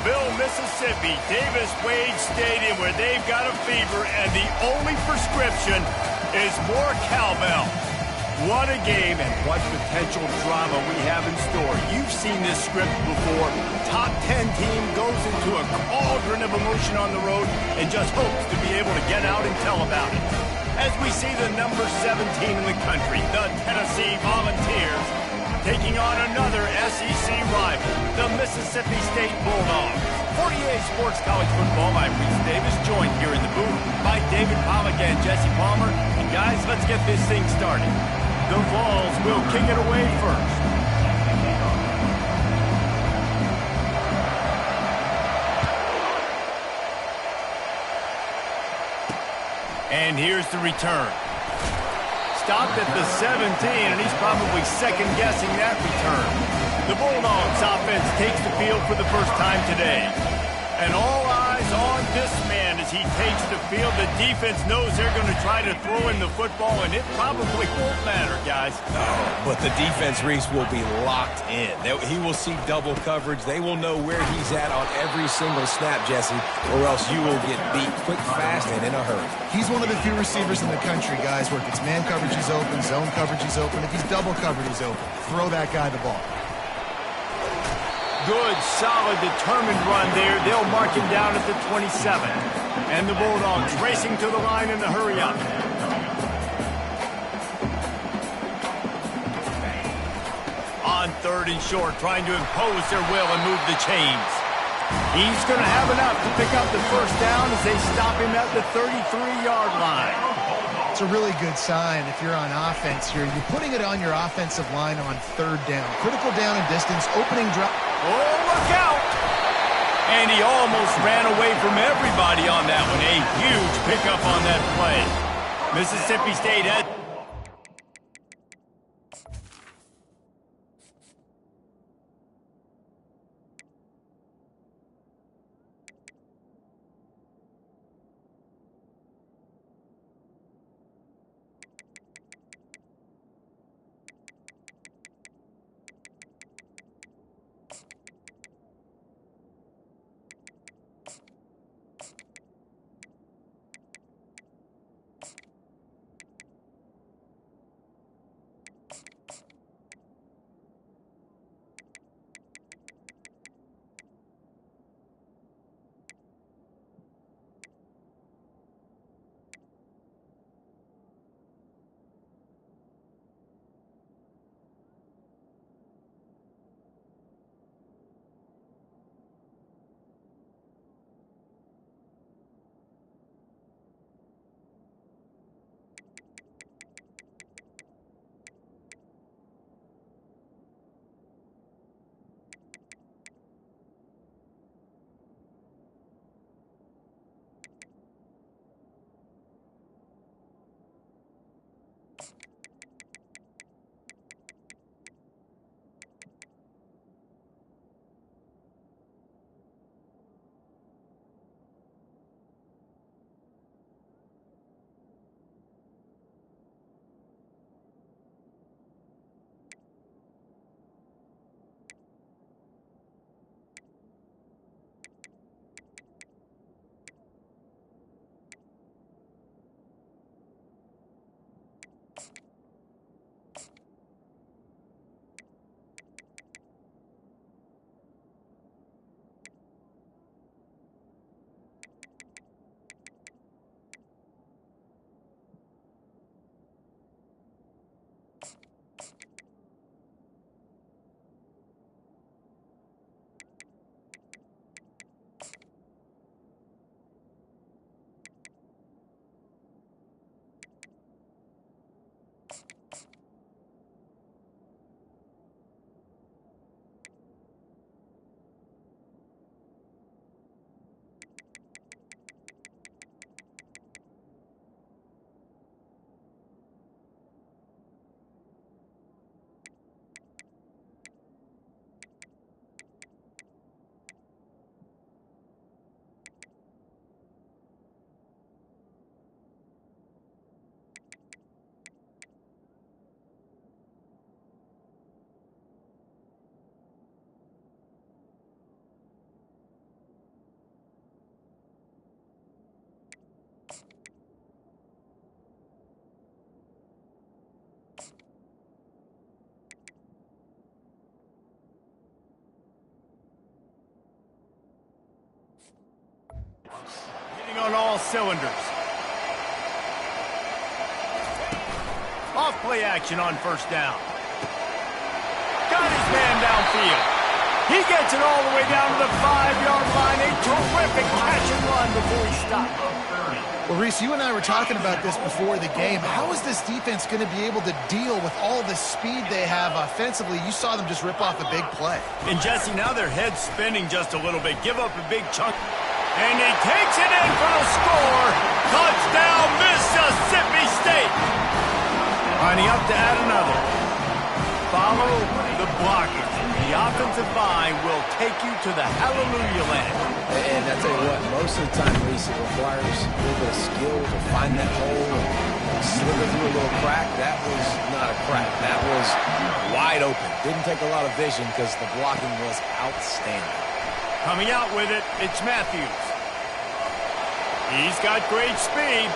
Mississippi, Davis-Wade Stadium, where they've got a fever, and the only prescription is more cowbell. What a game, and what potential drama we have in store. You've seen this script before. Top 10 team goes into a cauldron of emotion on the road and just hopes to be able to get out and tell about it. As we see the number 17 in the country, the Tennessee Volunteers, taking on another SEC rival, the Mississippi State Bulldogs. 48 Sports College Football, I'm Reese Davis, joined here in the booth by David Pollack and Jesse Palmer. And guys, let's get this thing started. The Vols will kick it away first. And here's the return. Stopped at the 17, and he's probably second-guessing that return. The Bulldogs offense takes the field for the first time today. And all eyes on this man as he takes the field. The defense knows they're going to try to throw in the football, and it probably won't matter, guys. No, but the defense, Reese, will be locked in. He will see double coverage. They will know where he's at on every single snap, Jesse, or else you will get beat quick, fast, and in a hurry. He's one of the few receivers in the country, guys, where if it's man coverage, he's open, zone coverage, he's open. If he's double covered, he's open. Throw that guy the ball. Good, solid, determined run there. They'll mark him down at the 27. And the Bulldogs racing to the line in the hurry-up. On third and short, trying to impose their will and move the chains. He's going to have enough to pick up the first down as they stop him at the 33-yard line. It's a really good sign if you're on offense here. You're putting it on your offensive line on third down. Critical down and distance, opening drop. Oh, look out! And he almost ran away from everybody on that one. A huge pickup on that play. Mississippi State had... cylinders. Off play action on first down. Got his man downfield. He gets it all the way down to the 5-yard line. A terrific catch and run before he stopped. Well, Reese, you and I were talking about this before the game. How is this defense going to be able to deal with all the speed they have offensively? You saw them just rip off a big play. And, Jesse, now their head's spinning just a little bit. Give up a big chunk. And he takes it in for the score. Touchdown, Mississippi State. Lining up to add another. Follow the blockers. The offensive line will take you to the hallelujah land. And I tell you what, most of the time, Reese, it requires a little bit of skill to find that hole and slip it through a little crack. That was not a crack. That was wide open. Didn't take a lot of vision because the blocking was outstanding. Coming out with it, it's Matthews. He's got great speed.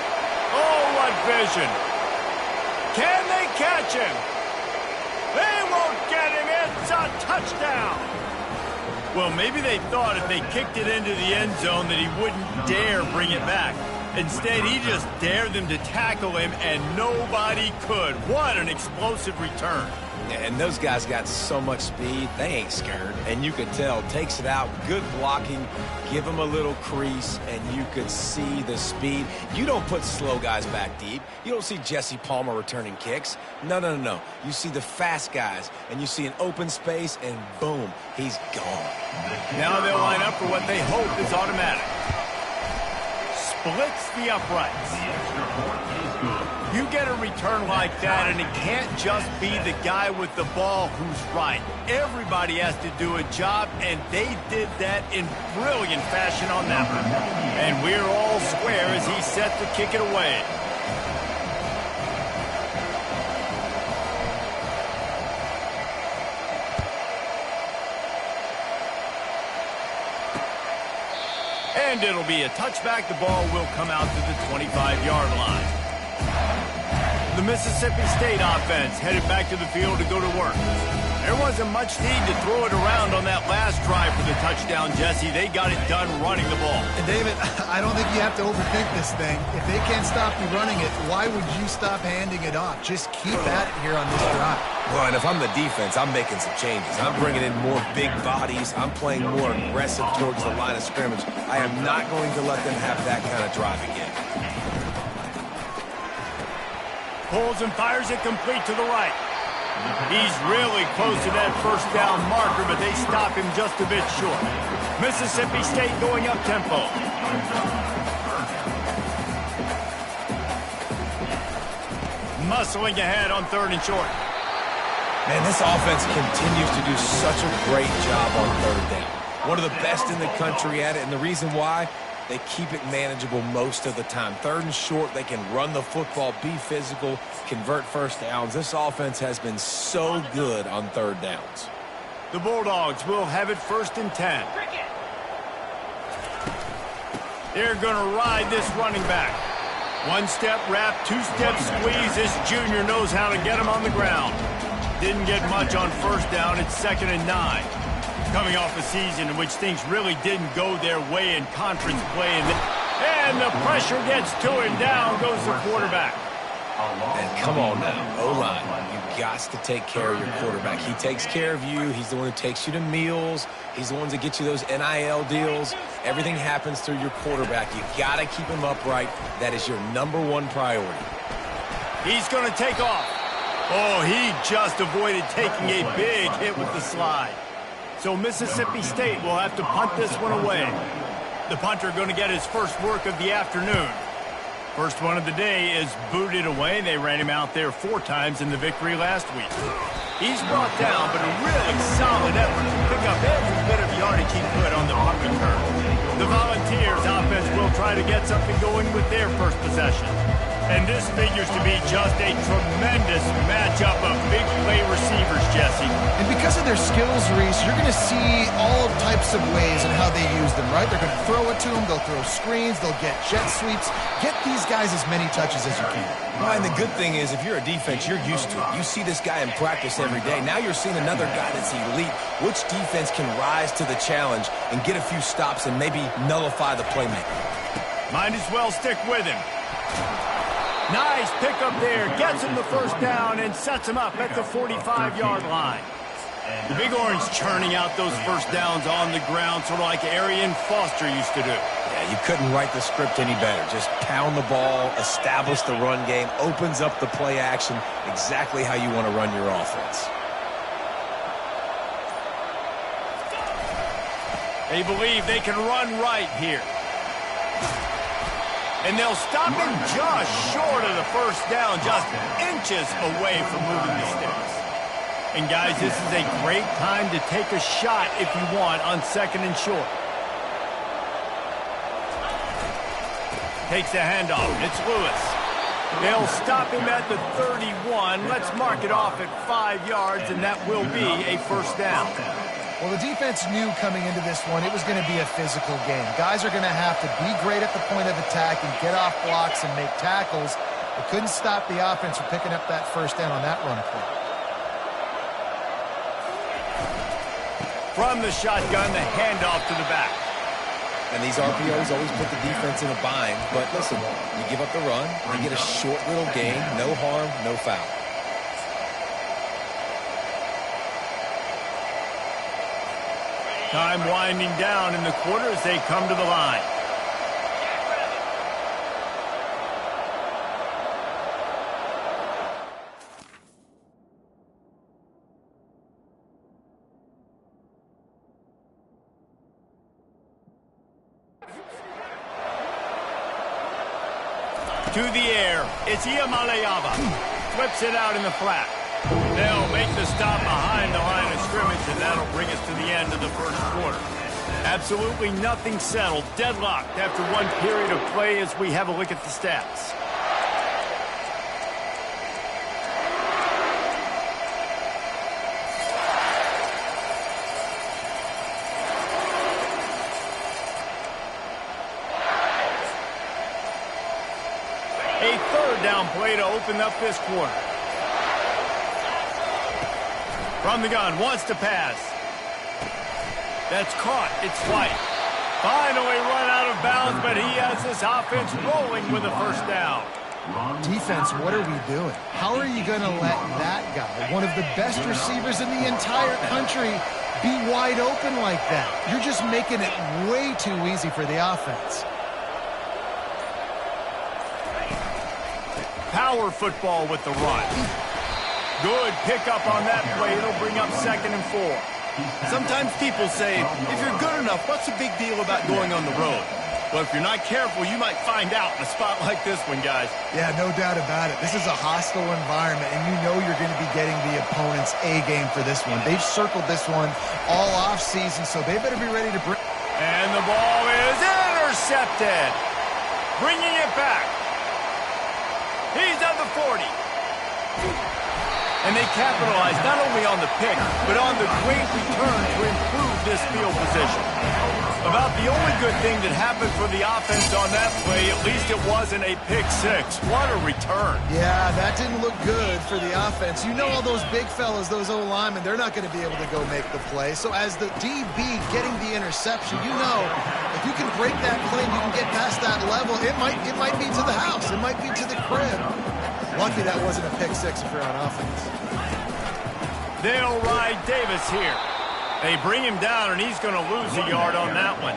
Oh, what vision. Can they catch him? They won't get him. It's a touchdown. Well, maybe they thought if they kicked it into the end zone that he wouldn't dare bring it back. Instead, he just dared them to tackle him, and nobody could. What an explosive return. And those guys got so much speed, they ain't scared. And you could tell, takes it out, good blocking, give them a little crease, and you could see the speed. You don't put slow guys back deep. You don't see Jesse Palmer returning kicks. No, no, no, no. You see the fast guys, and you see an open space, and boom, he's gone. Now they'll line up for what they hope is automatic. Splits the uprights. You get a return like that, and it can't just be the guy with the ball who's right. Everybody has to do a job, and they did that in brilliant fashion on that one. And we're all square as he's set to kick it away. And it'll be a touchback. The ball will come out to the 25-yard line. The Mississippi State offense headed back to the field to go to work. There wasn't much need to throw it around on that last drive for the touchdown, Jesse. They got it done running the ball. And David, I don't think you have to overthink this thing. If they can't stop you running it, why would you stop handing it off? Just keep at it here on this drive. Well, and if I'm the defense, I'm making some changes. I'm bringing in more big bodies. I'm playing more aggressive towards the line of scrimmage. I am not going to let them have that kind of drive again. Pulls and fires it complete to the right. He's really close to that first down marker, but they stop him just a bit short. Mississippi State going up tempo. Muscling ahead on 3rd and short. Man, this offense continues to do such a great job on 3rd down. One of the best in the country at it, and the reason why, they keep it manageable most of the time. 3rd and short, they can run the football, be physical, convert first downs. This offense has been so good on 3rd downs. The Bulldogs will have it 1st and 10. They're going to ride this running back. 1-step wrap, 2-step squeeze. This junior knows how to get him on the ground. Didn't get much on 1st down. It's 2nd and 9. Coming off a season in which things really didn't go their way in conference play. And the pressure gets to him. Down goes the quarterback. And come on now, O-line. You got to take care of your quarterback. He takes care of you. He's the one who takes you to meals. He's the one that gets you those NIL deals. Everything happens through your quarterback. You got to keep him upright. That is your #1 priority. He's going to take off. Oh, he just avoided taking a big hit with the slide. So Mississippi State will have to punt this one away. The punter going to get his first work of the afternoon. First one of the day is booted away. They ran him out there 4 times in the victory last week. He's brought down, but a really solid effort to pick up every bit of yardage he could on the punt return. The Volunteers offense will try to get something going with their first possession. And this figures to be just a tremendous matchup of big play receivers, Jesse. And because of their skills, Reese, you're going to see all types of ways in how they use them, right? They're going to throw it to them. They'll throw screens. They'll get jet sweeps. Get these guys as many touches as you can. Well, and the good thing is, if you're a defense, you're used to it. You see this guy in practice every day. Now you're seeing another guy that's elite. Which defense can rise to the challenge and get a few stops and maybe nullify the playmaker? Might as well stick with him. Nice pickup there. Gets him the first down and sets him up at the 45-yard line. The Big Orange churning out those first downs on the ground, sort of like Arian Foster used to do. Yeah, you couldn't write the script any better. Just pound the ball, establish the run game, opens up the play action, exactly how you want to run your offense. They believe they can run right here. And they'll stop him just short of the first down, just inches away from moving the sticks. And guys, this is a great time to take a shot if you want on 2nd and short. Takes the handoff. It's Lewis. They'll stop him at the 31. Let's mark it off at 5 yards, and that will be a first down. Well, the defense knew coming into this one it was going to be a physical game. Guys are going to have to be great at the point of attack and get off blocks and make tackles. They couldn't stop the offense from picking up that first down on that run play. From the shotgun, the handoff to the back. And these RPOs always put the defense in a bind. But listen, you give up the run, you get a short little gain, no harm, no foul. Time winding down in the quarter as they come to the line. To the air, it's Ncaa25. Flips it out in the flat. They'll make the stop behind the line of scrimmage, and that'll bring us to the end of the first quarter. Absolutely nothing settled. Deadlocked after one period of play as we have a look at the stats. A third down play to open up this quarter. From the gun, wants to pass. That's caught. It's White. Finally run out of bounds, but he has this offense rolling with a first down. Defense, what are we doing? How are you going to let that guy, one of the best receivers in the entire country, be wide open like that? You're just making it way too easy for the offense. Power football with the run. Good pickup on that play. It'll bring up 2nd and 4. Sometimes people say, if you're good enough, what's the big deal about going on the road? Well, if you're not careful, you might find out in a spot like this one, guys. Yeah, no doubt about it. This is a hostile environment, and you know you're going to be getting the opponent's A game for this one. They've circled this one all offseason, so they better be ready to bring. And the ball is intercepted. Bringing it back. He's at the 40. And they capitalized not only on the pick, but on the great return to improve this field position. About the only good thing that happened for the offense on that play, at least it wasn't a pick six. What a return. Yeah, that didn't look good for the offense. You know all those big fellas, those O-linemen, they're not going to be able to go make the play. So as the DB getting the interception, you know if you can break that play and you can get past that level, it might be to the house. It might be to the crib. Lucky that wasn't a pick six if you're on offense. They'll ride Davis here. They bring him down, and he's going to lose a yard on that one.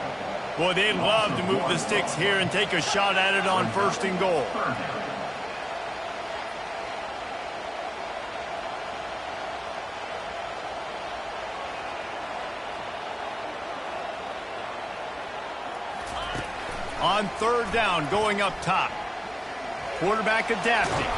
Boy, they'd love to move the sticks here and take a shot at it on 1st and goal. On 3rd down, going up top. Quarterback adapting.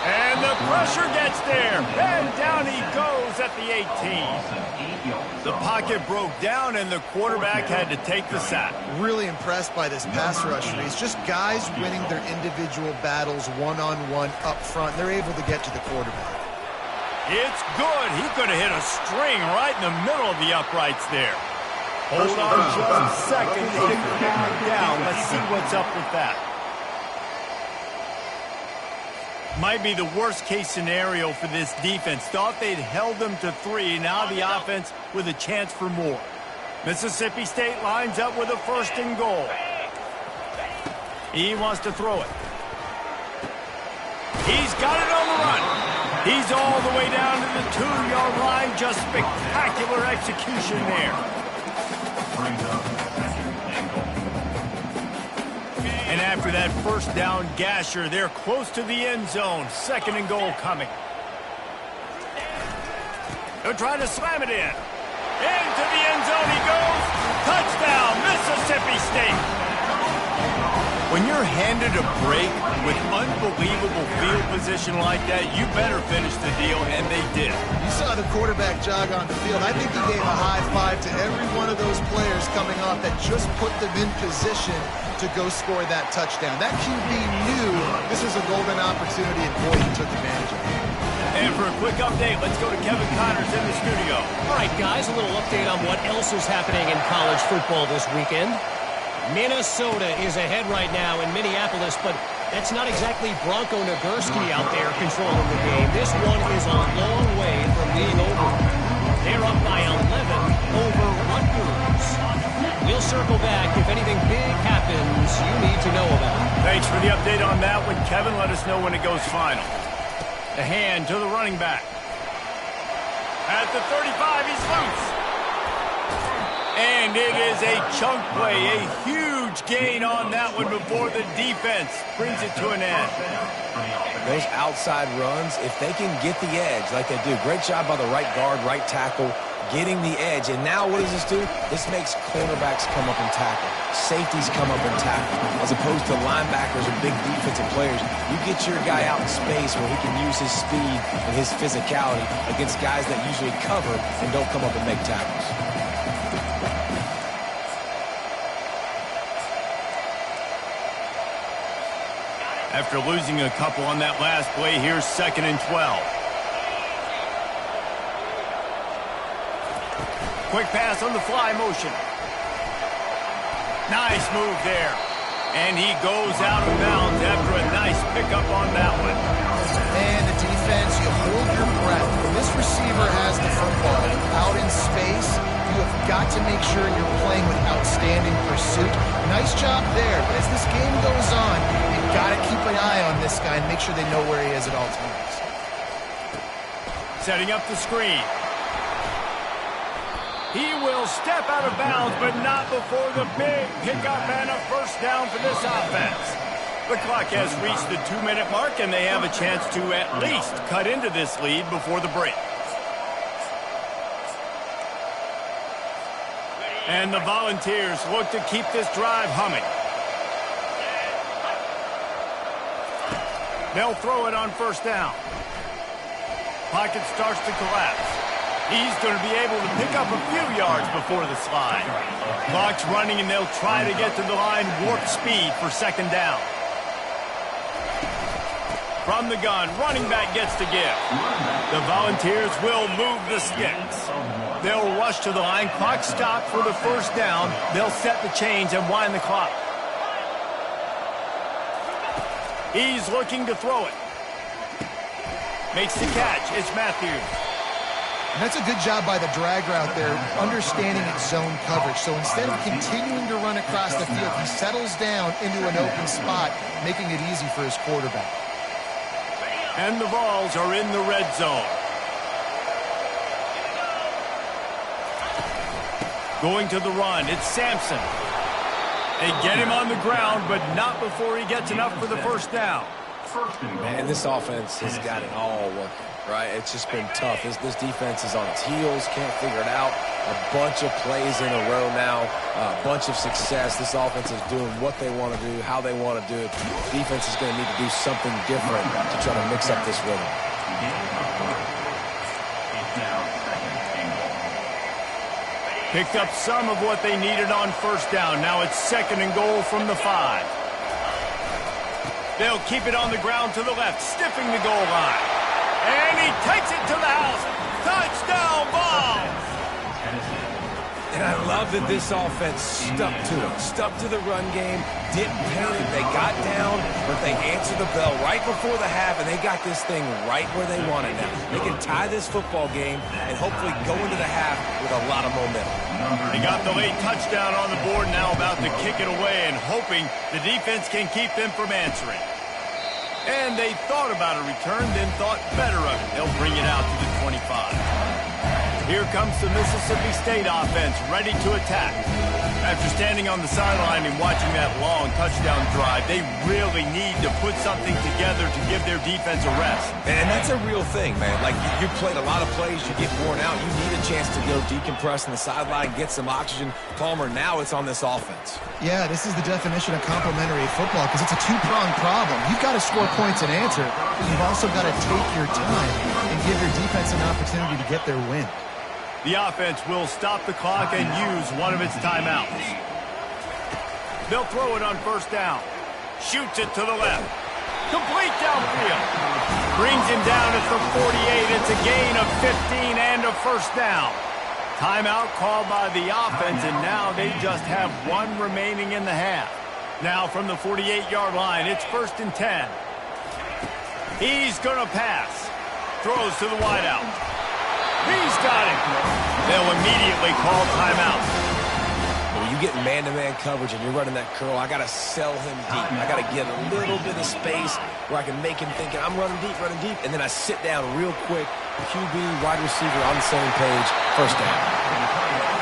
And the pressure gets there. And down he goes at the 18. The pocket broke down, and the quarterback had to take the sack. Really impressed by this pass rush, Reese. Just guys winning their individual battles one-on-one up front. They're able to get to the quarterback. It's good. He could have hit a string right in the middle of the uprights there. Hold on just a second. They can down. Let's see what's up with that. Might be the worst-case scenario for this defense. Thought they'd held them to 3. Now the offense with a chance for more. Mississippi State lines up with a 1st and goal. He wants to throw it. He's got it on the run. He's all the way down to the 2-yard line. Just spectacular execution there. And after that first down gasher, they're close to the end zone. 2nd and goal coming. They're trying to slam it in. Into the end zone he goes. Touchdown, Mississippi State. When you're handed a break with unbelievable field position like that, you better finish the deal, and they did. You saw the quarterback jog on the field. I think he gave a high five to every one of those players coming off that just put them in position to go score that touchdown. That QB knew this was a golden opportunity, and boy, he took advantage of it. And for a quick update, let's go to Kevin Connors in the studio. All right, guys, a little update on what else is happening in college football this weekend. Minnesota is ahead right now in Minneapolis, but that's not exactly Bronco Nagurski out there controlling the game. This one is a long way from being over. They're up by 11 over Rutgers. We'll circle back if anything big happens you need to know about. Thanks for the update on that one, Kevin. Let us know when it goes final. The hand to the running back. At the 35, he's loose. And it is a chunk play, a huge gain on that one before the defense brings it to an end. Those outside runs, if they can get the edge like they do, great job by the right guard, right tackle, getting the edge. And now what does this do? This makes cornerbacks come up and tackle. Safeties come up and tackle. As opposed to linebackers and big defensive players, you get your guy out in space where he can use his speed and his physicality against guys that usually cover and don't come up and make tackles. After losing a couple on that last play, here's 2nd and 12. Quick pass on the fly motion. Nice move there. And he goes out of bounds after a nice pickup on that one. And the defense, you hold your breath. When this receiver has the football out in space, you have got to make sure you're playing with outstanding pursuit. Nice job there. But as this game goes on, you've got to keep an eye on this guy and make sure they know where he is at all times. Setting up the screen. He will step out of bounds, but not before the big pickup and a first down for this offense. The clock has reached the 2-minute mark, and they have a chance to at least cut into this lead before the break. And the Volunteers look to keep this drive humming. They'll throw it on first down. Pocket starts to collapse. He's going to be able to pick up a few yards before the slide. Clock's running, and they'll try to get to the line warp speed for 2nd down. From the gun, running back gets to give. The Volunteers will move the sticks. They'll rush to the line. Clock stopped for the first down. They'll set the chains and wind the clock. He's looking to throw it. Makes the catch. It's Matthews. And that's a good job by the drag route there, understanding its zone coverage. So instead of continuing to run across the field, he settles down into an open spot, making it easy for his quarterback. And the Vols are in the red zone. Going to the run, it's Sampson. They get him on the ground, but not before he gets enough for the first down. Man, this offense has got it all working, right? It's just been tough. This defense is on its heels, can't figure it out. A bunch of plays in a row now, a bunch of success. This offense is doing what they want to do, how they want to do it. Defense is going to need to do something different to try to mix up this rhythm. Picked up some of what they needed on first down. Now it's 2nd and goal from the 5. They'll keep it on the ground to the left, stiffing the goal line. And he takes it to the house. Touchdown, Vols! And I love that this offense stuck to it, stuck to the run game, didn't panic. They got down, but they answered the bell right before the half, and they got this thing right where they want it now. They can tie this football game and hopefully go into the half with a lot of momentum. They got the late touchdown on the board, now about to kick it away and hoping the defense can keep them from answering. And they thought about a return, then thought better of it. They'll bring it out to the 25. Here comes the Mississippi State offense, ready to attack. After standing on the sideline and watching that long touchdown drive, they really need to put something together to give their defense a rest. And that's a real thing, man. Like, you played a lot of plays, you get worn out, you need a chance to go decompress on the sideline, get some oxygen. Palmer, now it's on this offense. Yeah, this is the definition of complementary football because it's a two-pronged problem. You've got to score points and answer, but you've also got to take your time and give your defense an opportunity to get their win. The offense will stop the clock and use one of its timeouts. They'll throw it on first down. Shoots it to the left. Complete downfield. Brings him down at the 48. It's a gain of 15 and a first down. Timeout called by the offense, and now they just have one remaining in the half. Now from the 48-yard line, it's 1st and 10. He's going to pass. Throws to the wideout. He's got it. They'll immediately call timeout. When you get man-to-man coverage and you're running that curl, I got to sell him deep. I got to get a little bit of space where I can make him think I'm running deep, and then I sit down real quick. QB, wide receiver on the same page. First down.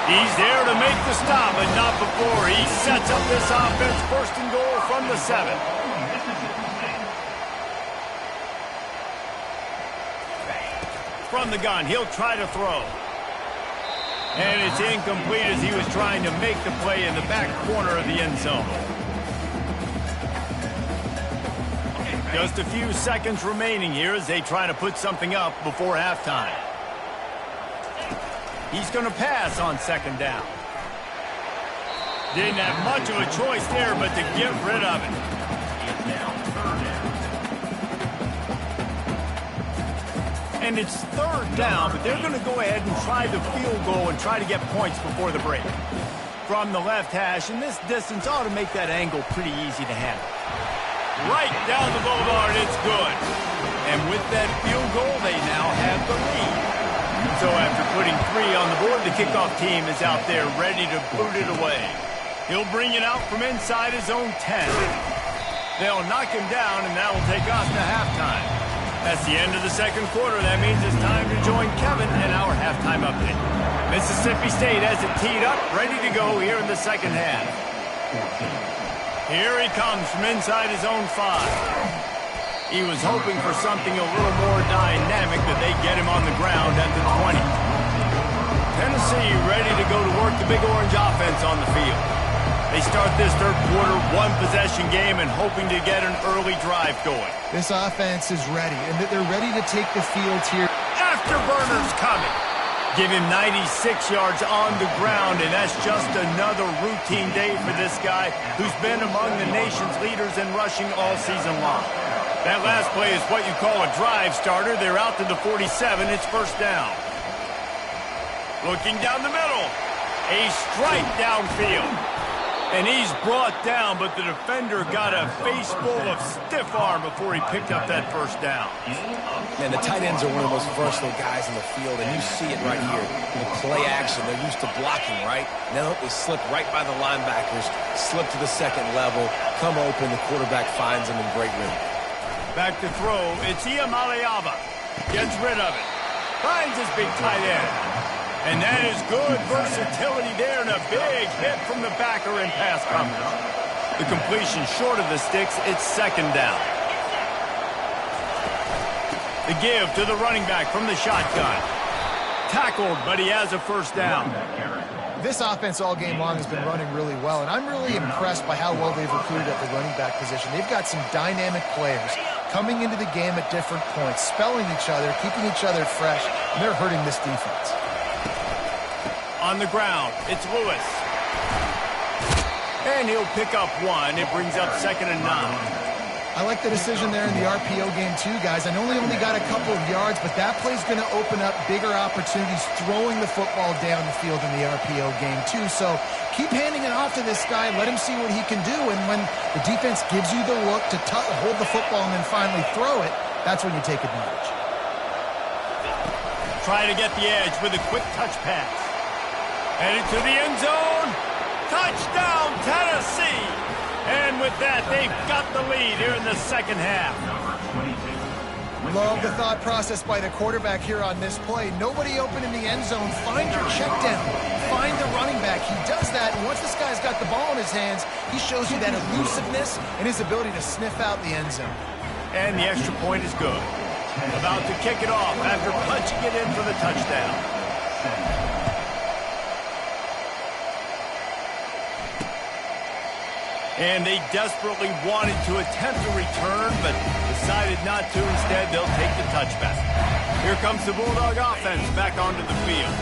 He's there to make the stop, but not before he sets up this offense. 1st and goal from the 7. From the gun, he'll try to throw. And it's incomplete as he was trying to make the play in the back corner of the end zone. Just a few seconds remaining here as they try to put something up before halftime. He's going to pass on 2nd down. Didn't have much of a choice there but to get rid of it. And it's 3rd down, but they're going to go ahead and try the field goal and try to get points before the break. From the left hash, and this distance ought to make that angle pretty easy to handle. Right down the boulevard, it's good. And with that field goal, they now have the lead. So after putting 3 on the board, the kickoff team is out there ready to boot it away. He'll bring it out from inside his own 10. They'll knock him down, and that will take us to halftime. That's the end of the 2nd quarter. That means it's time to join Kevin in our halftime update. Mississippi State has it teed up, ready to go here in the 2nd half. Here he comes from inside his own 5. He was hoping for something a little more dynamic, but they get him on the ground at the 20. Tennessee ready to go to work the Big Orange offense on the field. They start this 3rd quarter, 1-possession game, and hoping to get an early drive going. This offense is ready, and they're ready to take the field here. Afterburner's coming. Give him 96 yards on the ground, and that's just another routine day for this guy who's been among the nation's leaders in rushing all season long. That last play is what you call a drive starter. They're out to the 47. It's 1st down. Looking down the middle. A strike downfield. And he's brought down, but the defender got a face full of stiff arm before he picked up that 1st down. Man, the tight ends are one of the most versatile guys in the field, and you see it right here. The play action, they're used to blocking, right? Now they slip right by the linebackers, slip to the 2nd level, come open, the quarterback finds them in great rhythm. Back to throw, it's Ncaa25. Gets rid of it. Finds his big tight end. And that is good versatility there and a big hit from the backer in pass coverage. The completion short of the sticks, it's 2nd down. The give to the running back from the shotgun. Tackled, but he has a 1st down. This offense all game long has been running really well, and I'm really impressed by how well they've recruited at the running back position. They've got some dynamic players coming into the game at different points, spelling each other, keeping each other fresh, and they're hurting this defense. On the ground, it's Lewis. And he'll pick up 1. It brings up 2nd and 9. I like the decision there in the RPO game too, guys. I know he only got a couple of yards, but that play's going to open up bigger opportunities throwing the football down the field in the RPO game too. So keep handing it off to this guy. Let him see what he can do. And when the defense gives you the look to hold the football and then finally throw it, that's when you take advantage. Trying to get the edge with a quick touch pass. Headed to the end zone. Touchdown, Tennessee! And with that, they've got the lead here in the second half. Love the thought process by the quarterback here on this play. Nobody open in the end zone. Find your check down. Find the running back. He does that, and once this guy's got the ball in his hands, he shows you that elusiveness and his ability to sniff out the end zone. And the extra point is good. About to kick it off after punching it in for the touchdown. And they desperately wanted to attempt a return, but decided not to. Instead, they'll take the touchback. Here comes the Bulldog offense back onto the field.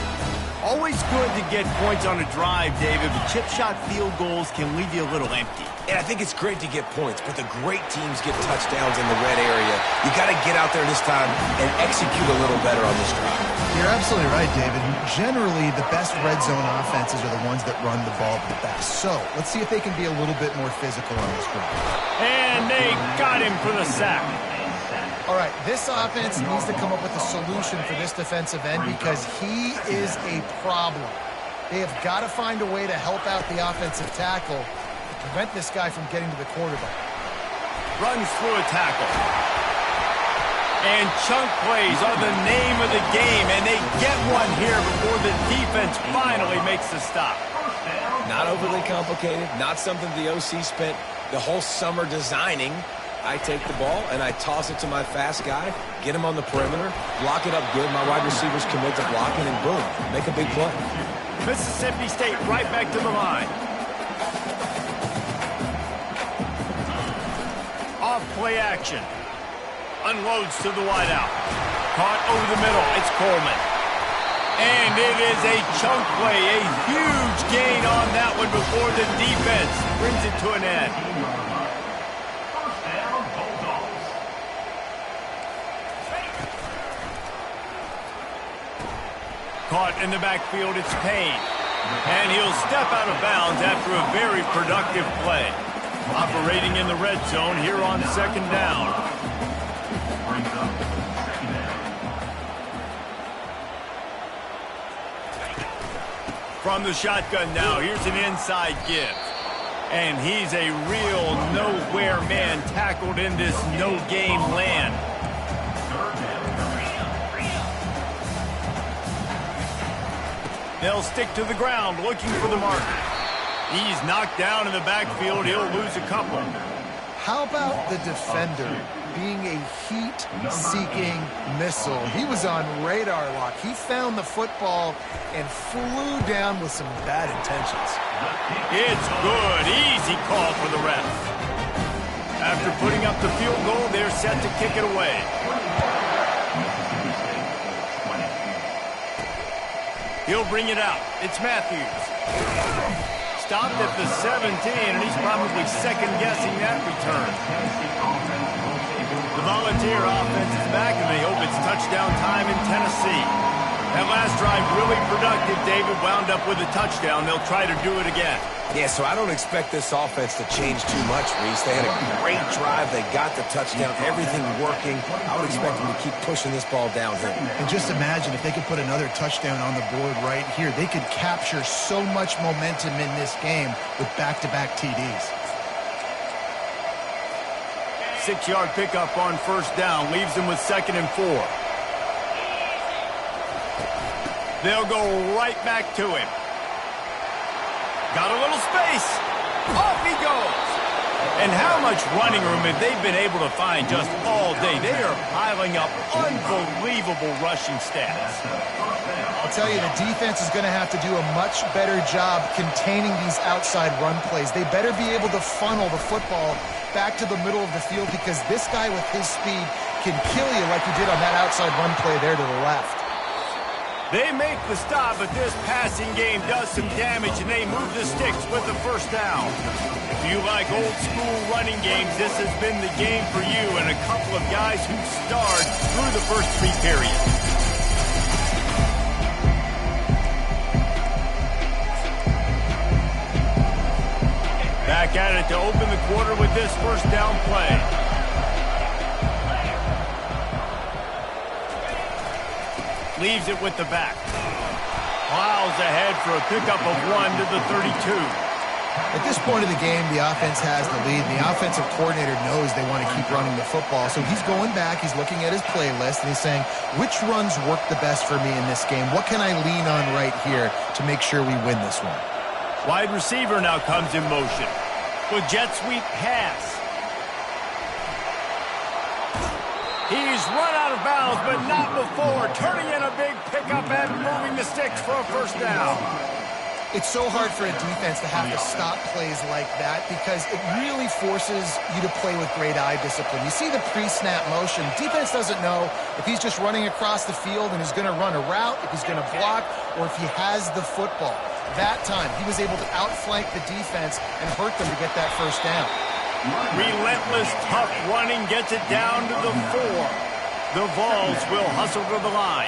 Always good to get points on a drive, David, but chip shot field goals can leave you a little empty. And I think it's great to get points, but the great teams get touchdowns in the red area. You got to get out there this time and execute a little better on this drive. You're absolutely right, David. Generally, the best red zone offenses are the ones that run the ball the best. So let's see if they can be a little bit more physical on this drive. And they got him for the sack. All right, this offense needs to come up with a solution for this defensive end because he is a problem. They have got to find a way to help out the offensive tackle to prevent this guy from getting to the quarterback. Runs through a tackle. And chunk plays are the name of the game, and they get one here before the defense finally makes the stop. Not overly complicated, not something the OC spent the whole summer designing. I take the ball and I toss it to my fast guy, get him on the perimeter, block it up good. My wide receivers commit to blocking, and boom, make a big play. Mississippi State right back to the line. Off play action. Unloads to the wideout. Caught over the middle. It's Coleman. And it is a chunk play. A huge gain on that one before the defense brings it to an end. Caught in the backfield, it's Payne. And he'll step out of bounds after a very productive play. Operating in the red zone here on second down. From the shotgun now, here's an inside give. And he's a real nowhere man tackled in this no-game land. They'll stick to the ground looking for the marker. He's knocked down in the backfield. He'll lose a couple. How about the defender being a heat-seeking missile? He was on radar lock. He found the football and flew down with some bad intentions. It's good. Easy call for the refs. After putting up the field goal, they're set to kick it away. He'll bring it out. It's Matthews. Stopped at the 17, and he's probably second-guessing that return. The Volunteer offense is back, and they hope it's touchdown time in Tennessee. That last drive really productive. David wound up with a touchdown. They'll try to do it again. Yeah, so I don't expect this offense to change too much, Reese. They had a great drive. They got the touchdown. Everything working. I would expect them to keep pushing this ball downhill. And just imagine if they could put another touchdown on the board right here. They could capture so much momentum in this game with back-to-back TDs. 6-yard pickup on first down. Leaves them with 2nd and 4. They'll go right back to him. Got a little space. Off he goes. And how much running room have they been able to find just all day? They are piling up unbelievable rushing stats. I'll tell you, the defense is going to have to do a much better job containing these outside run plays. They better be able to funnel the football back to the middle of the field because this guy with his speed can kill you like he did on that outside run play there to the left. They make the stop, but this passing game does some damage, and they move the sticks with the first down. If you like old-school running games, this has been the game for you and a couple of guys who starred through the first 3 periods. Back at it to open the quarter with this first down play. Leaves it with the back. Plows ahead for a pickup of 1 to the 32. At this point of the game, the offense has the lead. The offensive coordinator knows they want to keep running the football, so he's going back, he's looking at his playlist, and he's saying, which runs work the best for me in this game? What can I lean on right here to make sure we win this one? Wide receiver now comes in motion with jet sweep pass. He's run out of bounds, but not before. Turning in a big pickup and moving the sticks for a first down. It's so hard for a defense to have to stop plays like that because it really forces you to play with great eye discipline. You see the pre-snap motion. Defense doesn't know if he's just running across the field and he's going to run a route, if he's going to block, or if he has the football. That time, he was able to outflank the defense and hurt them to get that first down. Relentless, tough running gets it down to the 4. The Vols will hustle to the line.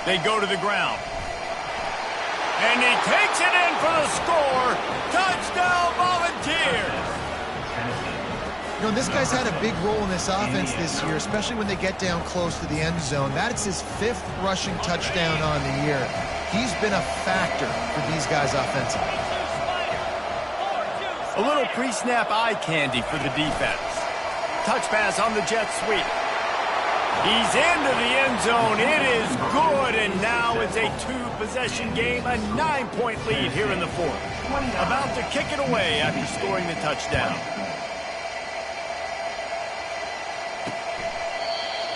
They go to the ground. And he takes it in for the score. Touchdown Volunteers! You know, this guy's had a big role in this offense this year, especially when they get down close to the end zone. That's his 5th rushing touchdown on the year. He's been a factor for these guys offensively. A little pre-snap eye candy for the defense. Touch pass on the jet sweep. He's into the end zone. It is good, and now it's a 2-possession game, a 9-point lead here in the 4th. About to kick it away after scoring the touchdown.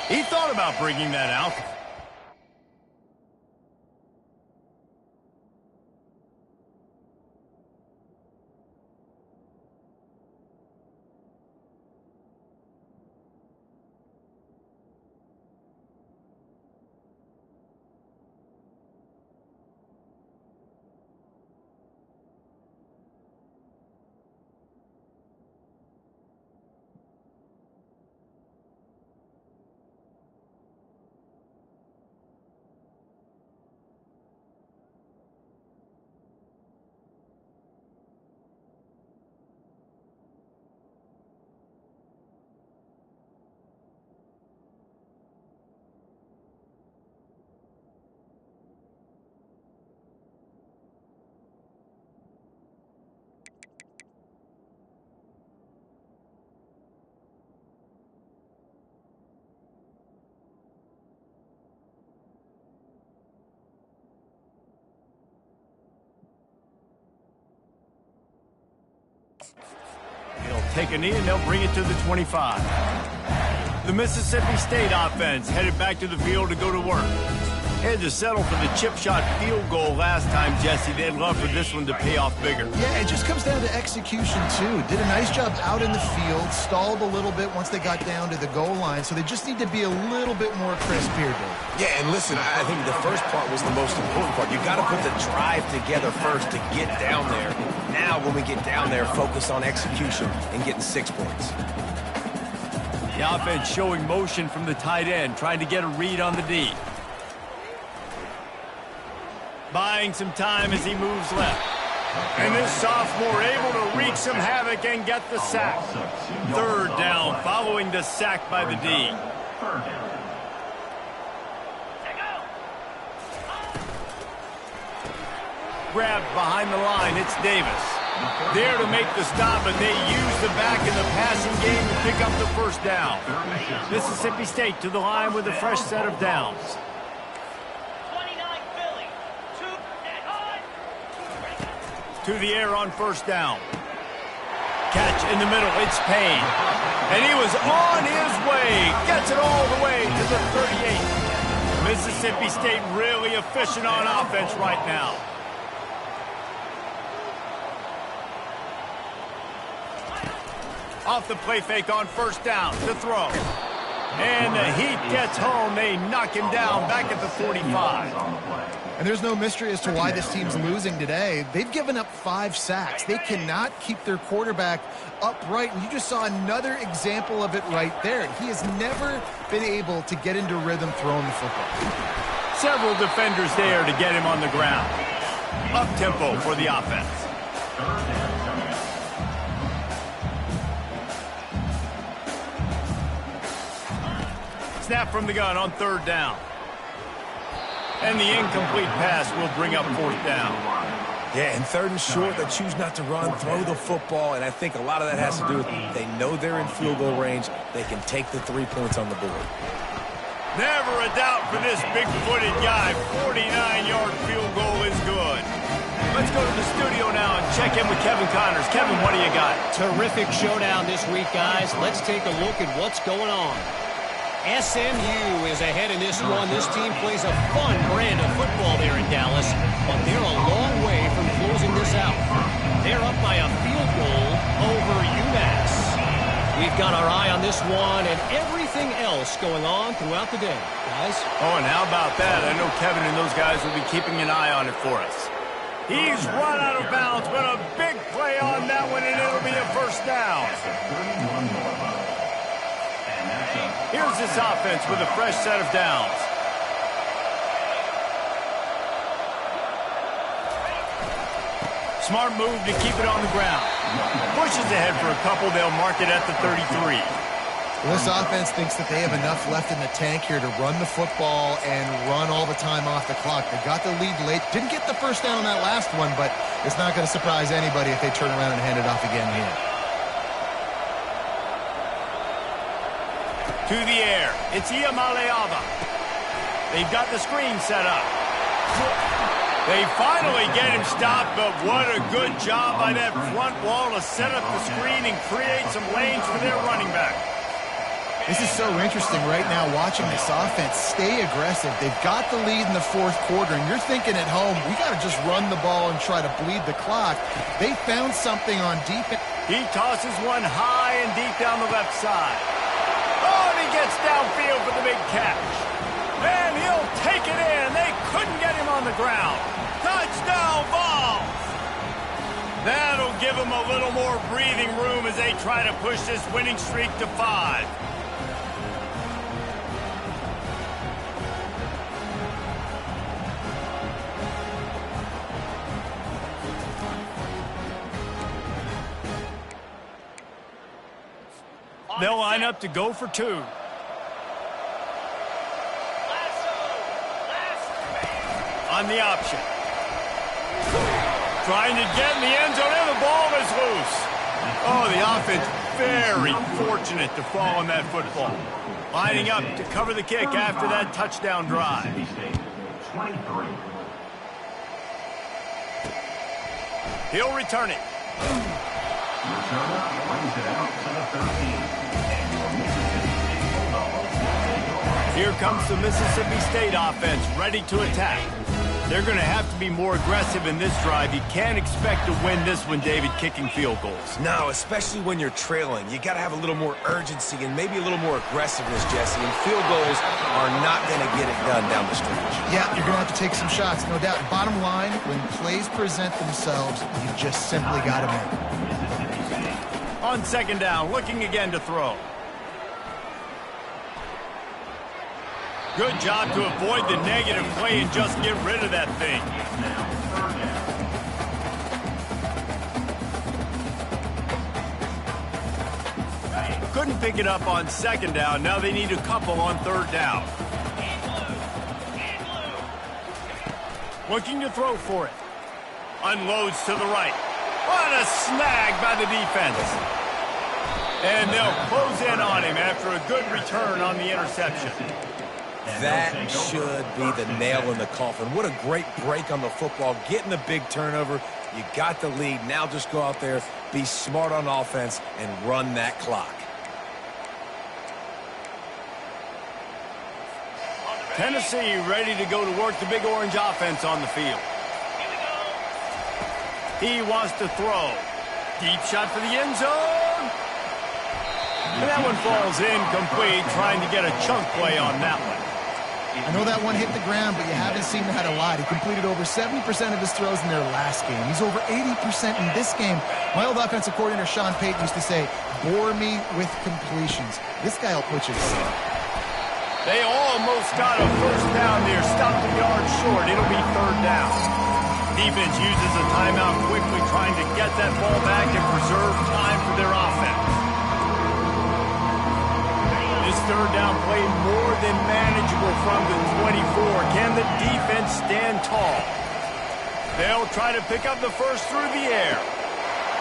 He thought about bringing that out. He'll take a knee and they'll bring it to the 25. The Mississippi State offense headed back to the field to go to work. Had to settle for the chip shot field goal last time, Jesse. They'd love for this one to pay off bigger. Yeah, it just comes down to execution, too. Did a nice job out in the field, stalled a little bit once they got down to the goal line, so they just need to be a little bit more crisp here, Dave. Yeah, and listen, I think the first part was the most important part. You've got to put the drive together first to get down there. Now, when we get down there, focus on execution and getting 6 points. The offense showing motion from the tight end, trying to get a read on the D. Buying some time as he moves left. And this sophomore able to wreak some havoc and get the sack. 3rd down following the sack by the D. Grabbed behind the line, it's Davis. There to make the stop, but they use the back in the passing game to pick up the first down. Mississippi State to the line with a fresh set of downs. To the air on first down. Catch in the middle, it's Payne. And he was on his way. Gets it all the way to the 38. Mississippi State really efficient on offense right now. Off the play fake on first down to throw. And the heat gets home. They knock him down back at the 45. And there's no mystery as to why this team's losing today. They've given up 5 sacks. They cannot keep their quarterback upright, and you just saw another example of it right there. He has never been able to get into rhythm throwing the football. Several defenders there to get him on the ground. Up-tempo for the offense. Snap from the gun on 3rd down. And the incomplete pass will bring up 4th down. Yeah, and 3rd and short, they choose not to run, throw the football, and I think a lot of that has to do with they know they're in field goal range. They can take the 3 points on the board. Never a doubt for this big-footed guy. 49-yard field goal is good. Let's go to the studio now and check in with Kevin Connors. Kevin, what do you got? Terrific showdown this week, guys. Let's take a look at what's going on. SMU is ahead in this one. This team plays a fun brand of football there in Dallas, but they're a long way from closing this out. They're up by a field goal over UMass. We've got our eye on this one and everything else going on throughout the day, guys. Oh, and how about that? I know Kevin and those guys will be keeping an eye on it for us. He's run out of bounds, but a big play on that one, and it'll be a 1st down. Here's this offense with a fresh set of downs. Smart move to keep it on the ground. Pushes ahead for a couple. They'll mark it at the 33. Well, this offense thinks that they have enough left in the tank here to run the football and run all the time off the clock. They got the lead late. Didn't get the 1st down on that last one, but it's not going to surprise anybody if they turn around and hand it off again here. To the air. It's Ncaa25. They've got the screen set up. They finally get him stopped, but what a good job by that front wall to set up the screen and create some lanes for their running back. This is so interesting right now watching this offense stay aggressive. They've got the lead in the 4th quarter, and you're thinking at home, we got to just run the ball and try to bleed the clock. They found something on defense. He tosses one high and deep down the left side. Oh, and he gets downfield for the big catch. And he'll take it in. They couldn't get him on the ground. Touchdown, Vols! That'll give them a little more breathing room as they try to push this winning streak to 5. They'll line up to go for 2. On the option. Trying to get in the end zone, and the ball is loose. Oh, the offense very fortunate to fall on that football. Lining up to cover the kick after that touchdown drive. He'll return it. Here comes the Mississippi State offense, ready to attack. They're going to have to be more aggressive in this drive. You can't expect to win this one, David, kicking field goals. No, especially when you're trailing. You got to have a little more urgency and maybe a little more aggressiveness, Jesse. And field goals are not going to get it done down the stretch. Yeah, you're going to have to take some shots, no doubt. Bottom line, when plays present themselves, you just simply got to make them. On 2nd down, looking again to throw. Good job to avoid the negative play and just get rid of that thing. Couldn't pick it up on 2nd down. Now they need a couple on 3rd down. Looking to throw for it. Unloads to the right. What a snag by the defense. And they'll close in on him after a good return on the interception. That should be the nail in the coffin. What a great break on the football. Getting the big turnover. You got the lead. Now just go out there, be smart on offense, and run that clock. Tennessee ready to go to work the Big Orange offense on the field. He wants to throw. Deep shot for the end zone. And that one falls incomplete, trying to get a chunk play on that one. I know that one hit the ground, but you haven't seen that a lot. He completed over 70% of his throws in their last game. He's over 80% in this game. My old offensive coordinator, Sean Payton, used to say, bore me with completions. This guy will put you to sleep. They almost got a first down there. Stopped the yard short. It'll be third down. Defense uses a timeout quickly, trying to get that ball back and preserve time for their offense. This third down play more than manageable from the 24. Can the defense stand tall? They'll try to pick up the first through the air.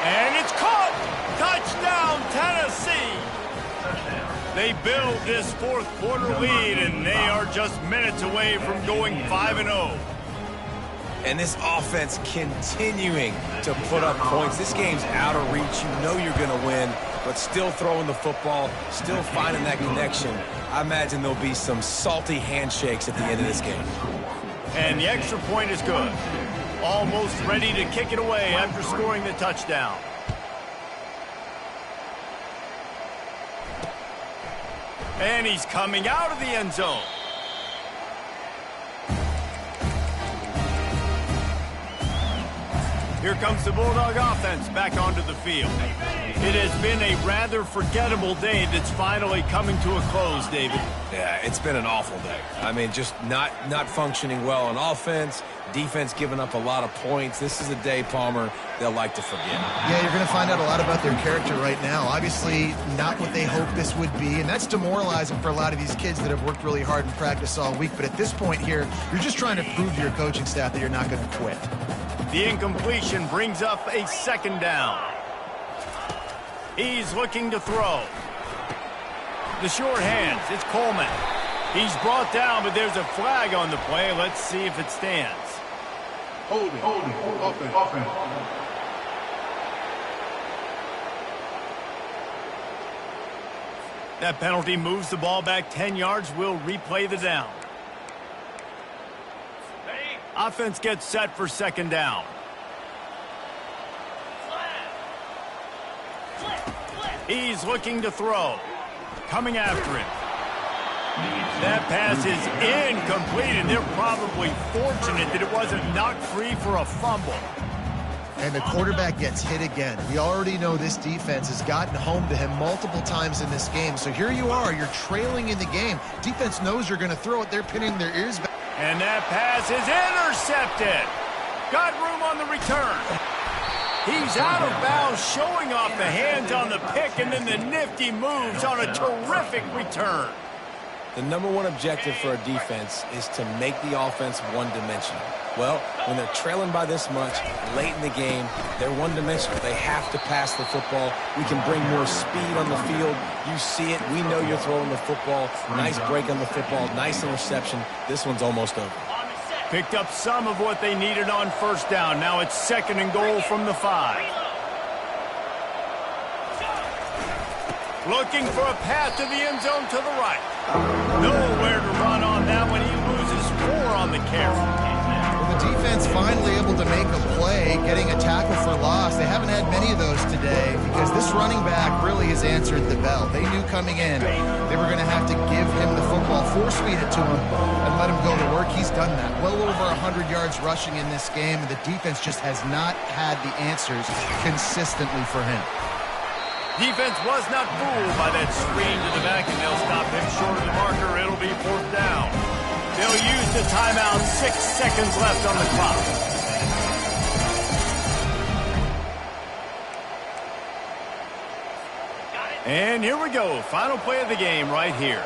And it's caught! Touchdown, Tennessee! They build this fourth quarter lead, and they are just minutes away from going 5-0. And this offense continuing to put up points. This game's out of reach. You know you're going to win, but still throwing the football, still finding that connection. I imagine there'll be some salty handshakes at the end of this game. And the extra point is good. Almost ready to kick it away after scoring the touchdown. And he's coming out of the end zone. Here comes the Bulldog offense back onto the field. It has been a rather forgettable day that's finally coming to a close, David. Yeah, it's been an awful day. I mean, just not functioning well on offense, defense giving up a lot of points. This is a day, Palmer, they'll like to forget. Yeah, you're going to find out a lot about their character right now. Obviously, not what they hoped this would be, and that's demoralizing for a lot of these kids that have worked really hard in practice all week. But at this point here, you're just trying to prove to your coaching staff that you're not going to quit. The incompletion brings up a second down. He's looking to throw. The short hands, it's Coleman. He's brought down, but there's a flag on the play. Let's see if it stands. Holding, offense. That penalty moves the ball back 10 yards. We'll replay the down. Offense gets set for second down. He's looking to throw. Coming after him. That pass is incomplete, and they're probably fortunate that it wasn't knocked free for a fumble. And the quarterback gets hit again. We already know this defense has gotten home to him multiple times in this game. So here you are, you're trailing in the game. Defense knows you're going to throw it. They're pinning their ears back. And that pass is intercepted. Got room on the return. He's out of bounds, showing off the hands on the pick, and then the nifty moves on a terrific return. The number one objective for a defense is to make the offense one-dimensional. Well, when they're trailing by this much, late in the game, they're one-dimensional. They have to pass the football. We can bring more speed on the field. You see it. We know you're throwing the football. Nice break on the football. Nice interception. This one's almost over. Picked up some of what they needed on first down. Now it's second and goal from the 5. Looking for a path to the end zone to the right. Nowhere to run on that one. He loses 4 on the carry. Well, the defense finally able to make a play, getting a tackle for loss. They haven't had many of those today because this running back really has answered the bell. They knew coming in they were going to have to give him the football, force-feed it to him, and let him go to work. He's done that. Well over 100 yards rushing in this game, and the defense just has not had the answers consistently for him. Defense was not fooled by that screen to the back, and they'll stop him short of the marker. It'll be fourth down. They'll use the timeout. 6 seconds left on the clock. And here we go. Final play of the game right here.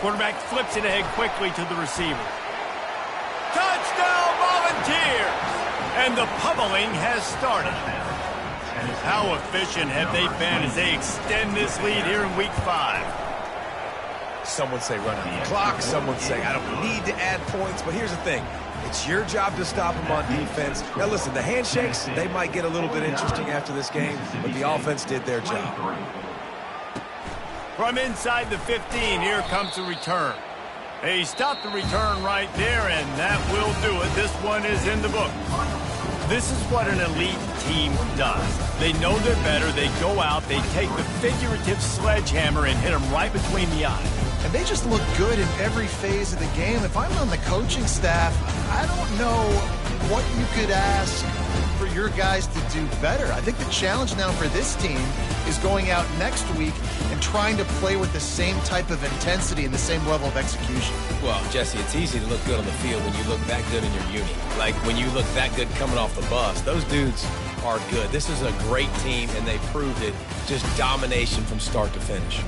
Quarterback flips it ahead quickly to the receiver. Touchdown, Volunteers! And the pummeling has started. How efficient have they been as they extend this lead here in Week 5? Some would say run out the clock. Some would say I don't need to add points. But here's the thing. It's your job to stop them on defense. Now, listen, the handshakes, they might get a little bit interesting after this game, but the offense did their job. From inside the 15, here comes the return. They stopped the return right there, and that will do it. This one is in the book. This is what an elite team does. They know they're better. They go out, they take the figurative sledgehammer and hit them right between the eyes. And they just look good in every phase of the game. If I'm on the coaching staff, I don't know what you could ask for your guys to do better. I think the challenge now for this team is going out next week and trying to play with the same type of intensity and the same level of execution. Well, Jesse, it's easy to look good on the field when you look that good in your uni. Like when you look that good coming off the bus. Those dudes are good. This is a great team, and they proved it. Just domination from start to finish.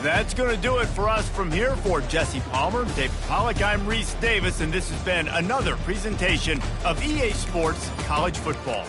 That's going to do it for us from here. For Jesse Palmer, David Pollack, I'm Reese Davis, and this has been another presentation of EA Sports College Football.